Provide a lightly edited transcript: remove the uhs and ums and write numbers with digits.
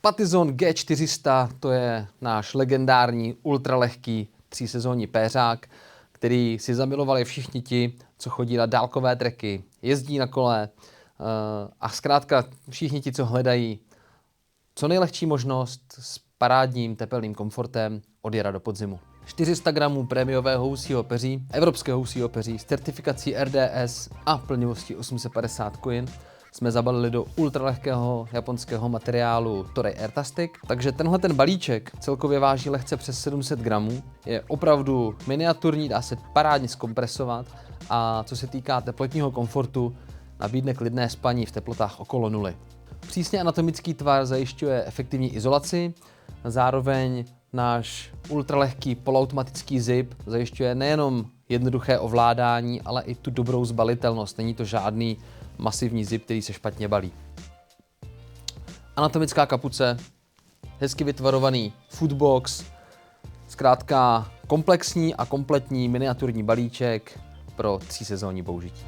Patizon G400, to je náš legendární ultralehký 3sezónní péřák, který si zamilovali všichni ti, co chodí na dálkové treky, jezdí na kole a zkrátka všichni ti, co hledají co nejlehčí možnost s parádním tepelným komfortem odjera do podzimu. 400 gramů prémiového husího peří, evropského husího peří s certifikací RDS a plnivostí 850 kojin jsme zabalili do ultralehkého japonského materiálu Toray Airtastic. Takže tenhle ten balíček celkově váží lehce přes 700 gramů, je opravdu miniaturní, dá se parádně zkompresovat a co se týká teplotního komfortu, nabídne klidné spaní v teplotách okolo nuly. Přísně anatomický tvar zajišťuje efektivní izolaci, zároveň náš ultralehký poloautomatický zip zajišťuje nejenom jednoduché ovládání, ale i tu dobrou zbalitelnost. Není to žádný masivní zip, který se špatně balí. Anatomická kapuce, hezky vytvarovaný footbox, zkrátka komplexní a kompletní miniaturní balíček pro 3sezónní použití.